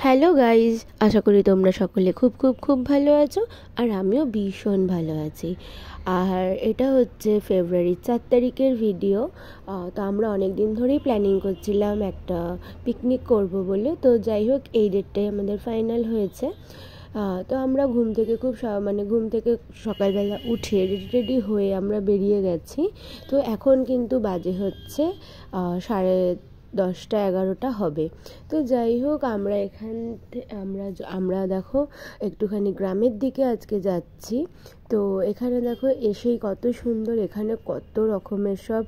Hello guys, আশা করি তোমরা সকলে খুব খুব খুব ভালো আছো। আর আমিও ভীষণ ভালো আছি। আর এটা হচ্ছে ফেব্রুয়ারির 4 তারিখের ভিডিও। তো আমরা অনেক দিন ধরেই প্ল্যানিং করছিলাম একটা পিকনিক করব বলে। তো যাই হোক, এই ডেটটাই আমাদের ফাইনাল হয়েছে। তো আমরা ঘুম থেকে সকালবেলা উঠে রেডি রেডি হয়ে আমরা বেরিয়ে গেছি। তো এখন কিন্তু বাজে হচ্ছে 10:30-11টা হবে। তো যাই হোক, আমরা এখান আমরা দেখো একটুখানি গ্রামের দিকে আজকে যাচ্ছি। তো এখানে দেখো এসেই কত সুন্দর, এখানে কত রকমের সব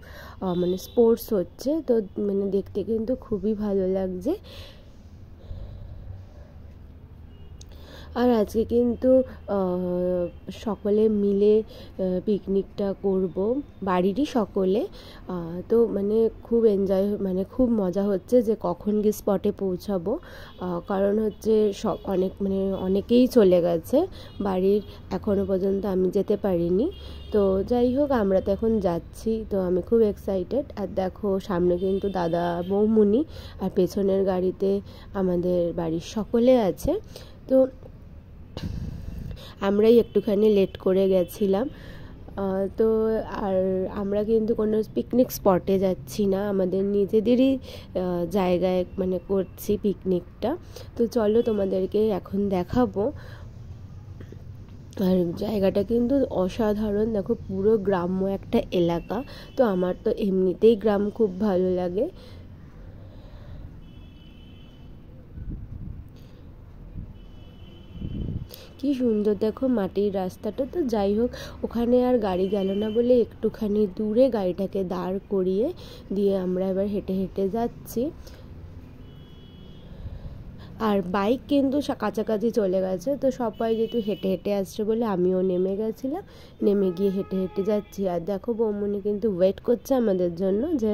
স্পোর্টস হচ্ছে। তো দেখতে কিন্তু খুবই ভালো লাগছে। আর আজকে কিন্তু সকলে মিলে পিকনিকটা করব, বাড়িরই সকলে। তো খুব এনজয়, খুব মজা হচ্ছে যে কখন গিয়ে স্পটে পৌঁছাবো। কারণ হচ্ছে অনেকেই চলে গেছে বাড়ির, এখনও পর্যন্ত আমি যেতে পারিনি। তো যাই হোক, আমরা তো এখন যাচ্ছি, তো আমি খুব এক্সাইটেড। আর দেখো সামনে কিন্তু দাদা বৌমুনি, আর পেছনের গাড়িতে আমাদের বাড়ির সকলে আছে। তো আমরাই একটুখানি লেট করে গেছিলাম। তো আর আমরা কিন্তু কোনো পিকনিক স্পটে যাচ্ছি না, আমাদের নিজেদেরই জায়গায় করছি পিকনিকটা। তো চলো তোমাদেরকে এখন দেখাবো। আর জায়গাটা কিন্তু অসাধারণ, দেখো পুরো গ্রাম্য একটা এলাকা। তো আমার তো এমনিতেই গ্রাম খুব ভালো লাগে। কি সুন্দর দেখো মাটির রাস্তাটা। তো যাই হোক, ওখানে আর গাড়ি গেল না বলে একটুখানি দূরে গাড়িটাকে দাঁড় করিয়ে দিয়ে আমরা এবার হেঁটে হেঁটে যাচ্ছি। আর বাইক কিন্তু কাছাকাছি চলে গেছে। তো সবাই যেহেতু হেঁটে হেঁটে আসছে বলে আমিও নেমে গেছিলাম, নেমে গিয়ে হেঁটে হেঁটে যাচ্ছি। আর দেখো বৌমনি কিন্তু ওয়েট করছে আমাদের জন্য, যে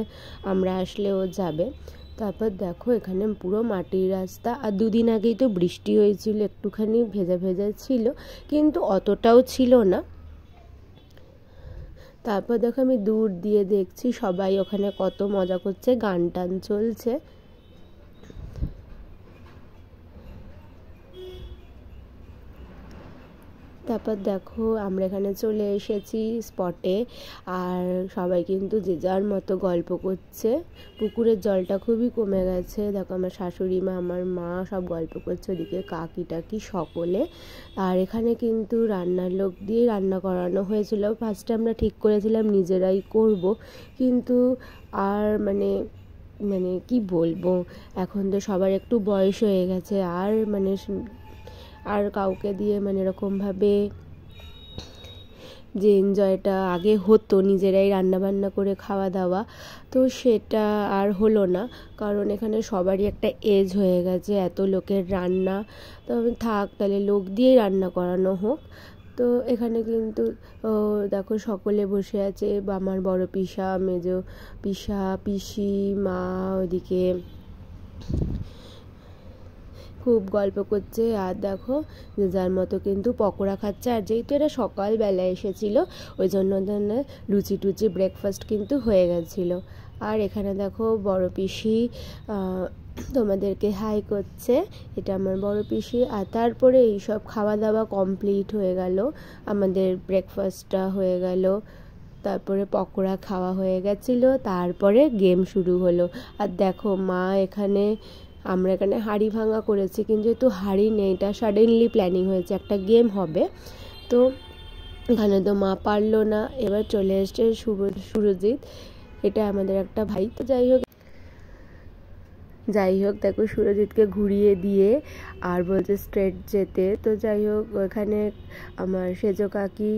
আমরা আসলে ও যাবে। তারপর দেখো এখানে পুরো মাটির রাস্তা। আর দুদিন আগেই তো বৃষ্টি হয়েছিল, একটুখানি ভেজা ভেজা ছিল, কিন্তু অতটাও ছিল না। তারপর দেখো আমি দূর দিয়ে দেখছি সবাই ওখানে কত মজা করছে, গান টান চলছে। তারপর দেখো আমরা এখানে চলে এসেছি স্পটে। আর সবাই কিন্তু যে যার মতো গল্প করছে। পুকুরের জলটা খুবই কমে গেছে, দেখো আমার শাশুড়ি মা, আমার মা সব গল্প করছে, ওদিকে কাকি টাকি সকলে। আর এখানে কিন্তু রান্নার লোক দিয়ে রান্না করানো হয়েছিল। ফার্স্টে আমরা ঠিক করেছিলাম নিজেরাই করব, কিন্তু আর কি বলবো, এখন তো সবার একটু বয়স হয়ে গেছে, আর কাউকে দিয়ে এরকমভাবে যে এনজয়টা আগে হতো নিজেরাই রান্নাবান্না করে খাওয়া দাওয়া, তো সেটা আর হলো না। কারণ এখানে সবারই একটা এজ হয়ে গেছে, এত লোকের রান্না, তো থাক তাহলে লোক দিয়েই রান্না করানো হোক। তো এখানে কিন্তু দেখো সকলে বসে আছে, আমার বড় পিসা, মেজো পিসা, পিসি, মা ওদিকে খুব গল্প করছে। আর দেখো যে যার মতো কিন্তু পকোড়া খাচ্ছে। আর যেহেতু এরা সকালবেলা এসেছিলো, ওই জন্য লুচি টুচি ব্রেকফাস্ট কিন্তু হয়ে গেছিলো। আর এখানে দেখো বড় পিসি তোমাদেরকে হাই করছে, এটা আমার বড় পিসি। আর তারপরে এইসব খাওয়া দাওয়া কমপ্লিট হয়ে গেল, আমাদের ব্রেকফাস্টটা হয়ে গেল, তারপরে পকোড়া খাওয়া হয়ে গেছিলো, তারপরে গেম শুরু হলো। আর দেখো আমরা এখানে হাঁড়ি ভাঙা করেছি, কিন্তু যেহেতু হাঁড়ি নেই, এটা সাডেনলি প্ল্যানিং হয়েছে একটা গেম হবে। তো এখানে তো মা পারলো না, এবার চলে এসছে সুরজিৎ, এটা আমাদের একটা ভাই। তো যাই হোক দেখো সুরজিৎকে ঘুরিয়ে দিয়ে আর বলছে স্ট্রেট যেতে। তো যাই হোক, ওখানে আমার সেজো কাকি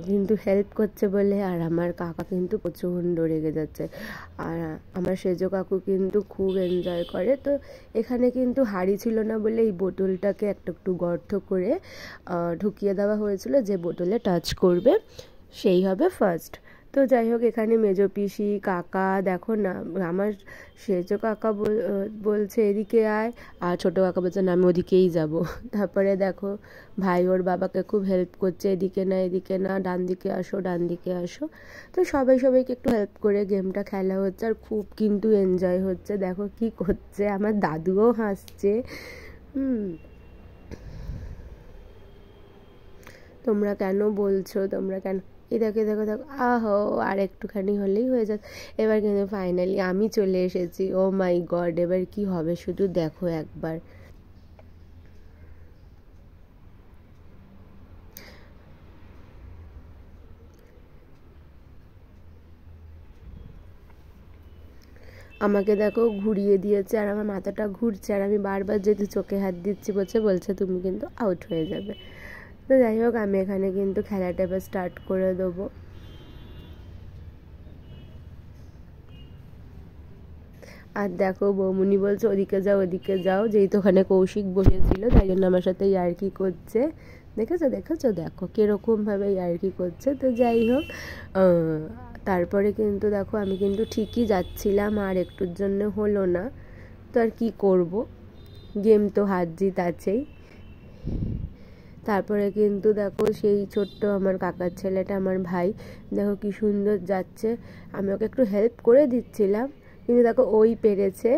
কিন্তু হেল্প করছে বলে, আর আমার কাকা কিন্তু প্রচণ্ড রেগে যাচ্ছে। আর আমার সেজো কাকু কিন্তু খুব এনজয় করে। তো এখানে কিন্তু হাঁড়ি ছিল না বলে এই বোতলটাকে একটু গর্ত করে ঢুকিয়ে দেওয়া হয়েছিল, যে বোতলে টাচ করবে সেই হবে ফার্স্ট। তো যাই হোক, এখানে মেজো পিসি, কাকা দেখো না, আমার সেজো কাকা বলছে এদিকে আয়, আর ছোটো কাকা বলছে না আমি ওদিকেই যাব। তারপরে দেখো ভাই ওর বাবাকে খুব হেল্প করছে, এদিকে না ডান দিকে আসো, ডান দিকে আসো। তো সবাইকে একটু হেল্প করে গেমটা খেলা হচ্ছে, আর খুব কিন্তু এনজয় হচ্ছে। দেখো কি করছে, আমার দাদুও হাসছে, তোমরা কেন বলছো, তোমরা কেন, এই দেখো দেখো দেখো, আহো আর একটুখানি হলেই হয়ে যাচ্ছে। এবার কিন্তু ফাইনালি আমি চলে এসেছি। ও মাই গড, এবার কি হবে শুধু দেখো একবার। আমাকে দেখো ঘুরিয়ে দিয়েছে আর আমার মাথাটা ঘুরছে, আর আমি বারবার যেহেতু চোখে হাত দিচ্ছি বলছে তুমি কিন্তু আউট হয়ে যাবে। তো যাই হোক, আমি এখানে কিন্তু খেলাটা এবার স্টার্ট করে দেবো। আর দেখো বৌমনি বলছে ওদিকে যাও ওদিকে যাও, যেহেতু ওখানে কৌশিক বসেছিল তাই জন্য আমার সাথে ইয়ার্কি করছে। দেখেছো দেখেছো, দেখো কীরকমভাবে ইয়ার্কি করছে। তো যাই হোক, তারপরে কিন্তু দেখো আমি কিন্তু ঠিকই যাচ্ছিলাম, আর একটুর জন্য হলো না। তো আর কি করব, গেম তো হার জিত আছেই। তারপরে কিন্তু দেখো সেই ছোট্ট আমার কাকার ছেলেটা, আমার ভাই, দেখো কি সুন্দর যাচ্ছে। আমি ওকে একটু হেল্প করে দিচ্ছিলাম, কিন্তু দেখো ওই পেরেছে,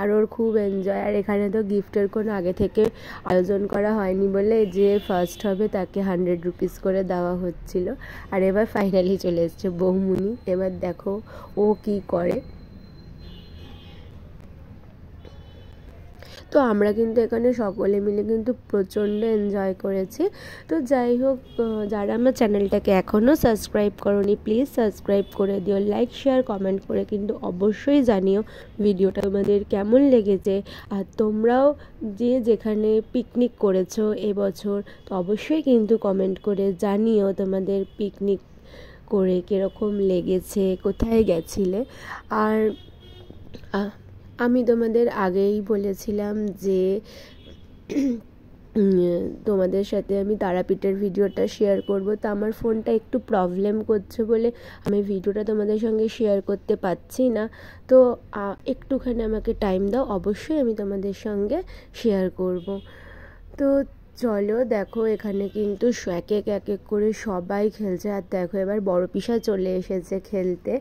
আর ওর খুব এনজয়। আর এখানে তো গিফটের কোনো আগে থেকে আয়োজন করা হয়নি বলে যে ফার্স্ট হবে তাকে 100 রুপিস করে দেওয়া হচ্ছিল। আর এবার ফাইনালি চলে এসছে বৌমুনি, এবার দেখো ও কি করে। তো আমরা কিন্তু এখানে সকলে মিলে কিন্তু প্রচণ্ড এনজয় করেছি। তো যাই হোক, যারা আমার চ্যানেলটাকে এখনও সাবস্ক্রাইব করোনি প্লিজ সাবস্ক্রাইব করে দিও, লাইক শেয়ার কমেন্ট করে কিন্তু অবশ্যই জানিও ভিডিওটা তোমাদের কেমন লেগেছে। আর তোমরাও যে যেখানে পিকনিক করেছো এবছর, তো অবশ্যই কিন্তু কমেন্ট করে জানিও তোমাদের পিকনিক করে কীরকম লেগেছে, কোথায় গেছিলে। আর আমি তোমাদের আগেই বলেছিলাম যে তোমাদের সাথে আমি তারাপীঠের ভিডিওটা শেয়ার করব। তো আমার ফোনটা একটু প্রবলেম করছে বলে আমি ভিডিওটা তোমাদের সঙ্গে শেয়ার করতে পারছি না। তো একটুখানি আমাকে টাইম দাও, অবশ্যই আমি তোমাদের সঙ্গে শেয়ার করব। তো চলো দেখো, এখানে কিন্তু এক এক করে সবাই খেলছে। আর দেখো এবার বড় পিসা চলে এসেছে খেলতে,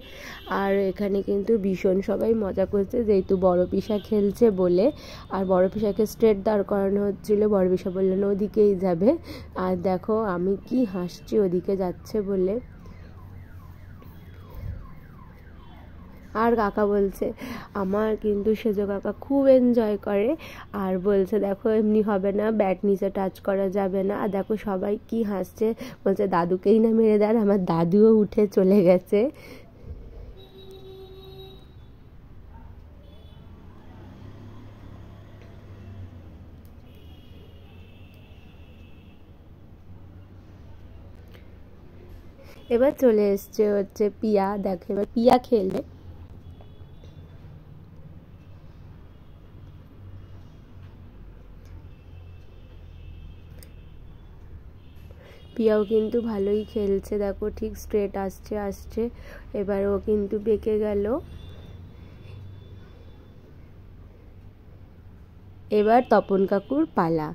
আর এখানে কিন্তু ভীষণ সবাই মজা করছে যেহেতু বড় পিসা খেলছে বলে। আর বড় পিসাকে স্ট্রেট দাঁড় করানো হচ্ছিল, বড় পিসা বললেন ওদিকেই যাবে। আর দেখো আমি কি হাসছি ওদিকে যাচ্ছে বলে। আর কাকা বলছে, আমার কিন্তু সেজো কাকা খুব এনজয় করে, আর বলছে দেখো এমনি হবে না, ব্যাট নিচে টাচ করা যাবে না। আর দেখো সবাই কি হাসছে, বলছে দাদুকেই না মেরে দেন। আমার দাদুও উঠে চলে গেছে। এবার চলে এসছে হচ্ছে পিয়া, দেখো এবার পিয়া খেলবে। পিয়াও কিন্তু ভালোই খেলছে, দেখো ঠিক স্ট্রেট আসছে আসছে, এবার ও কিন্তু বেঁকে গেল। এবার তপন কাকুর পালা,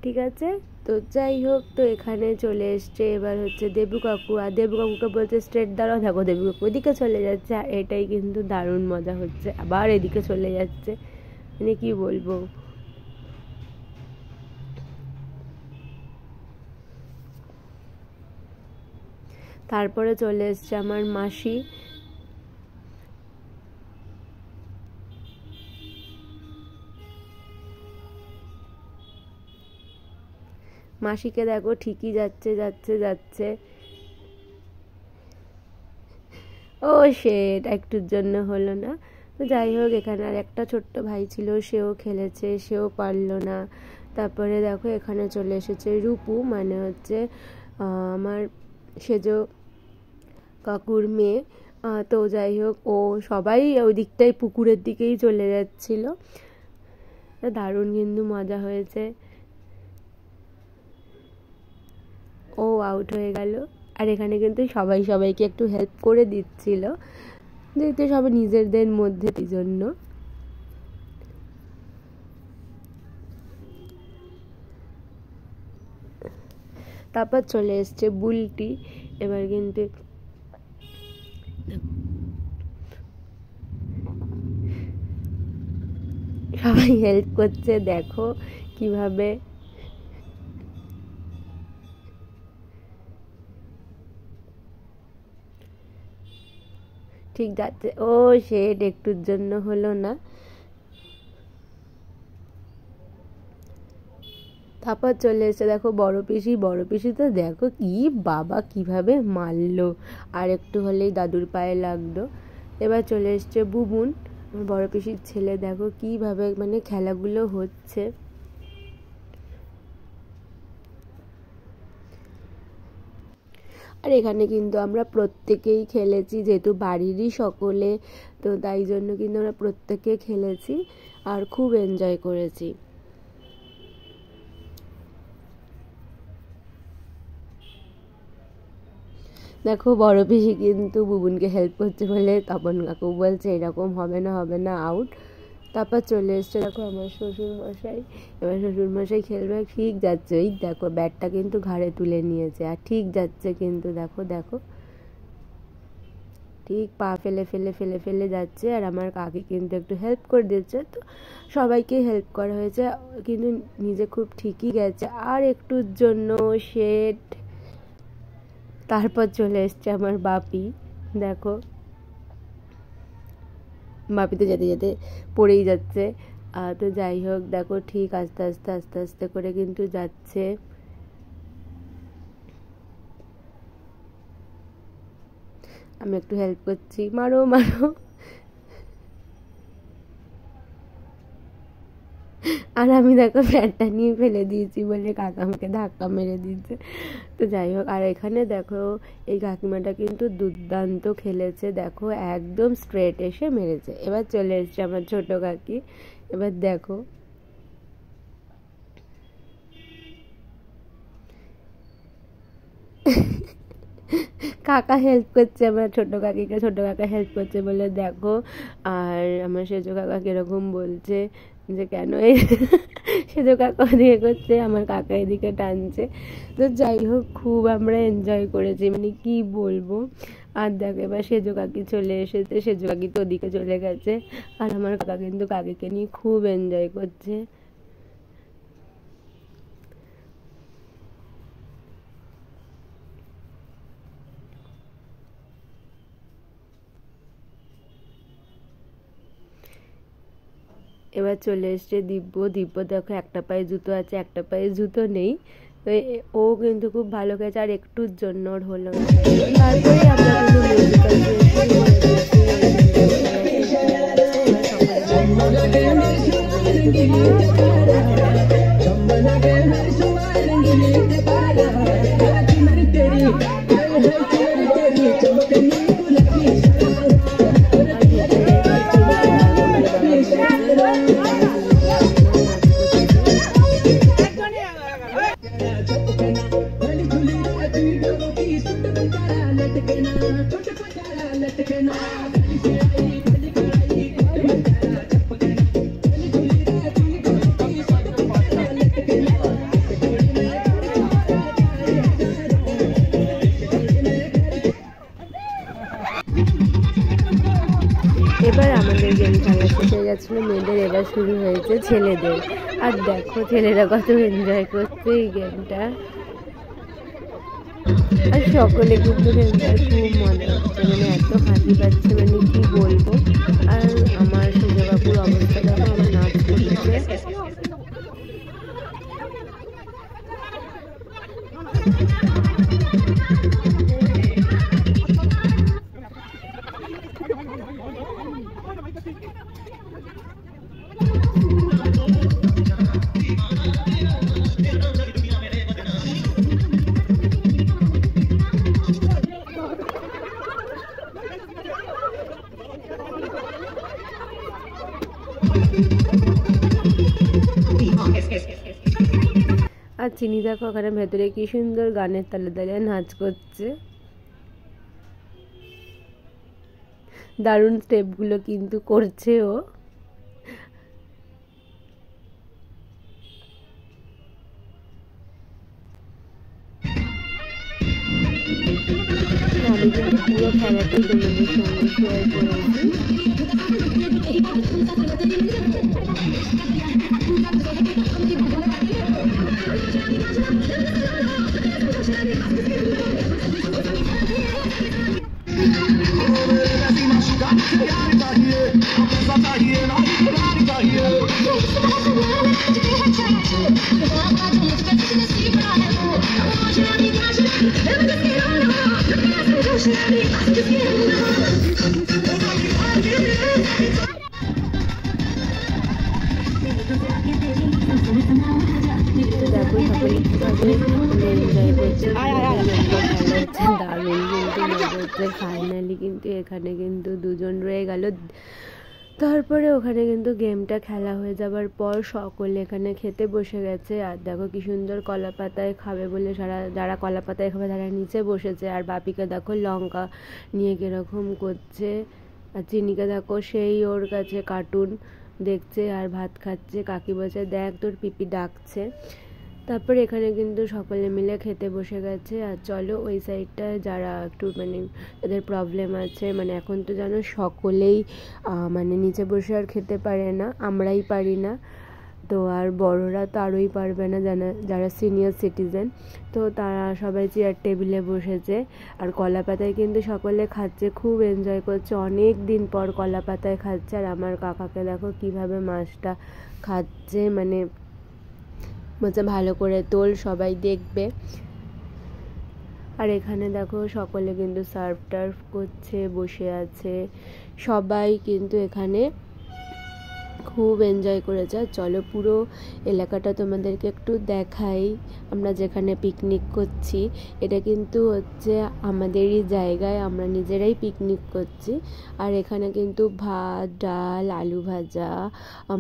ঠিক আছে। তো যাই হোক, তো এখানে চলে এসছে এবার হচ্ছে দেবু কাকু, আর দেবু কাকুকে বলছে স্ট্রেট দাঁড়াও, দেখো দেবু কাকু ওদিকে চলে যাচ্ছে। আর এটাই কিন্তু দারুণ মজা হচ্ছে, আবার এদিকে চলে যাচ্ছে, মানে কি বলবো। তারপরে চলে এসছে আমার মাসি, মাসিকে দেখো ঠিকই যাচ্ছে যাচ্ছে যাচ্ছে। ও সেট একটুর জন্য হলো না। তো যাই হোক, এখানে আর একটা ছোট্ট ভাই ছিল, সেও খেলেছে, সেও পারলো না। তারপরে দেখো এখানে চলে এসেছে রূপু, মানে হচ্ছে আমার সেজো কাকুর মেয়ে। তো যাই হোক, ও সবাই ওই দিকটাই পুকুরের দিকেই চলে যাচ্ছিল। দারুণ কিন্তু মজা হয়েছে। ও আউট হয়ে গেল। আর এখানে কিন্তু সবাই সবাইকে একটু হেল্প করে দিচ্ছিল, যেহেতু সবাই নিজেদের মধ্যে, এই জন্য। তারপর চলে এসছে বুলটি, এবার কিন্তু সবাই সবাই হেল্প করছে, দেখো কিভাবে। ঠিক যাচ্ছে, ও শেড একটুর জন্য হলো না। তারপর চলে এসছে দেখো বড় পিসি তো দেখো কি বাবা কিভাবে মারলো, আর একটু হলেই দাদুর পায়ে লাগলো। এবার চলে এসছে বুবুন, বড় পিসির ছেলে, দেখো কিভাবে মানে খেলাগুলো হচ্ছে। আর এখানে কিন্তু আমরা প্রত্যেকেই খেলেছি, যেহেতু বাড়িরই সকলে, তো তাই জন্য কিন্তু আমরা প্রত্যেকে খেলেছি আর খুব এনজয় করেছি। দেখো বড় পিসি কিন্তু বুবুনকে হেল্প করছে বলে তপন কাকু বলছে এরকম হবে না, আউট। তারপর চলে এসছে দেখো আমার শ্বশুরমশাই। এবার শ্বশুরমশাই খেলবে, ঠিক যাচ্ছে, ওই দেখো ব্যাটটা কিন্তু ঘাড়ে তুলে নিয়েছে, আর ঠিক যাচ্ছে কিন্তু, দেখো দেখো ঠিক পা ফেলে যাচ্ছে। আর আমার কাকি কিন্তু একটু হেল্প করে দিচ্ছে, তো সবাইকে হেল্প করা হয়েছে, কিন্তু নিজে খুব ঠিকই গেছে, আর একটুর জন্য শেড। তারপর চলে এসছে আমার বাপি, দেখো বাপি তো যেতে যেতে পড়েই যাচ্ছে। তো যাই হোক দেখো ঠিক আস্তে আস্তে করে কিন্তু যাচ্ছে। আমি একটু হেল্প করছি, মারো আর আমি দেখো ব্যাটটা নিয়ে ফেলে দিয়েছি বলে কাকা আমাকে ধাক্কা মেরে দিয়েছে। তো যাই হোক, আর এখানে দেখো এই কাকিমাটা কিন্তু দুর্দান্ত খেলেছে, দেখো একদম স্ট্রেট এসে মেরেছে। এবার চলে এসছে আমার ছোট কাকি, এবার দেখো কাকা হেল্প করছে আমার ছোট কাকিকে, ছোট কাকা হেল্প করছে বলে দেখো। আর আমার সেজো কাকা কিরকম বলছে যে কেন এই সেজো কাকা ওদিকে করছে, আমার কাকা এদিকে টানছে। তো যাই হোক খুব আমরা এনজয় করেছি, মানে কি বলবো। আর দেখো এবার সেজো কাকি চলে এসেছে, সেজো কাকি তো ওদিকে চলে গেছে, আর আমার কাকা কিন্তু কাকিকে নিয়ে খুব এনজয় করছে। এবার চলে এসছে দিব্য দেখো একটা পায়ে জুতো আছে, একটা পায়ে জুতো নেই, তো ও কিন্তু খুব ভালো খেয়েছে, আর একটুর জন্য ওর হলো না। তারপরে আমরা কিন্তু এবার আমাদের গেম খেলা শেষ হয়ে গেছিলো মেয়েদের, এবার শুরু হয়েছে ছেলেদের। আর দেখো ছেলেরা কত এনজয় করছে এই গেমটা, আর সকলে কিন্তু খেলতে খুব মজা হচ্ছে, মানে এত হাসি পাচ্ছে মানে কি বলবো। আর আমার সুজয় বাবুর অবস্থা দেখো, আমার নাচ করছে। আর চিনি দেখো ওখানে ভেতরে কি সুন্দর গানের তালে তালে নাচ করছে, দারুণ স্টেপগুলো কিন্তু করছে ও। আমি কিন্তু পুরো খেলাটাই তোমাদের সঙ্গে শেয়ার করেছি। দেখো সকলে কীভাবে এনজয় করছে, দারুণ কিন্তু মজা হচ্ছে। ফাইনালি কিন্তু এখানে কিন্তু দুজন রয়ে গেল। তারপরে ওখানে কিন্তু গেমটা খেলা হয়ে যাবার পর সকলে এখানে খেতে বসে গেছে। আর দেখো কি সুন্দর কলা পাতায় খাবে বলে যারা কলা পাতায় খাবে তারা নিচে বসেছে। আর বাপিকে দেখো লঙ্কা নিয়ে কীরকম করছে, আর চিনিকে দেখো সেই ওর কাছে কার্টুন দেখছে আর ভাত খাচ্ছে। কাকি বলছে দেখ তোর পিপি ডাকছে। তারপর এখানে কিন্তু সকলে মিলে খেতে বসে গেছে। আর চলো ওই সাইডটা যারা একটু মানে যাদের প্রবলেম আছে, মানে এখন তো জানো সকলেই মানে নিচে বসে আর খেতে পারে না, আমরাই পারি না, তো আর বড়রা তো আরোই পারবে না, যারা সিনিয়র সিটিজেন, তো তারা সবাই চেয়ার টেবিলে বসেছে। আর কলা পাতায় কিন্তু সকলে খাচ্ছে, খুব এনজয় করছে, অনেক দিন পর কলা পাতায় খাচ্ছে। আর আমার কাকাকে দেখো কিভাবে মাছটা খাচ্ছে, মানে বলছে ভালো করে তোল সবাই দেখবে। আর এখানে দেখো সকলে কিন্তু সার্ভ টার্ভ করছে, বসে আছে সবাই কিন্তু এখানে খুব এনজয় করেছে। আর চলো পুরো এলাকাটা তোমাদেরকে একটু দেখাই, আমরা যেখানে পিকনিক করছি এটা কিন্তু হচ্ছে আমাদেরই জায়গায়, আমরা নিজেরাই পিকনিক করছি। আর এখানে কিন্তু ভাত, ডাল, আলু ভাজা,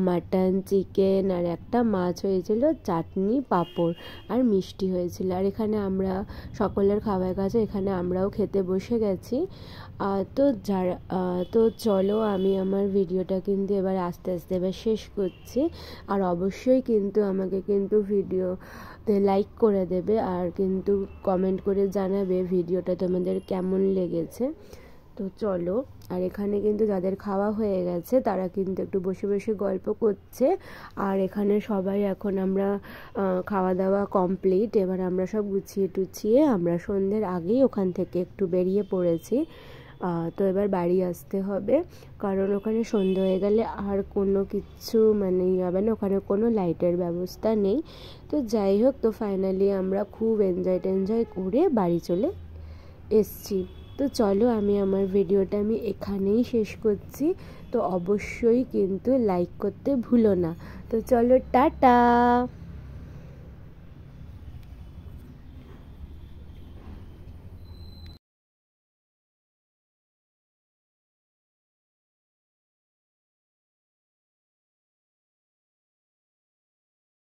মাটন, চিকেন আর একটা মাছ হয়েছিল, চাটনি, পাঁপড় আর মিষ্টি হয়েছিল। আর এখানে আমরা সকলের খাবার কাছে এখানে আমরাও খেতে বসে গেছি। তো চলো আমি আমার ভিডিওটা কিন্তু এবার আস্তে আস্তে এবার শেষ করছি। আর অবশ্যই কিন্তু আমাকে কিন্তু ভিডিওতে লাইক করে দেবে আর কিন্তু কমেন্ট করে জানাবে ভিডিওটা তোমাদের কেমন লেগেছে। তো চলো, আর এখানে কিন্তু যাদের খাওয়া হয়ে গেছে তারা কিন্তু একটু বসে বসে গল্প করছে। আর এখানে সবাই এখন আমরা খাওয়া দাওয়া কমপ্লিট, এবার আমরা সব গুছিয়ে টুছিয়ে আমরা সন্ধ্যের আগেই ওখান থেকে একটু বেরিয়ে পড়েছি। তো এবার বাড়ি আসতে হবে, কারণ ওখানে সন্ধ্যে হয়ে গেলে আর কোনো কিছু মানে হবে না, ওখানে কোনো লাইটের ব্যবস্থা নেই। তো যাই হোক, তো ফাইনালি আমরা খুব এনজয় করে বাড়ি চলে এসছি। তো চলো আমি আমার ভিডিওটা আমি এখানেই শেষ করছি। তো অবশ্যই কিন্তু লাইক করতে ভুলো না। তো চলো, টাটা।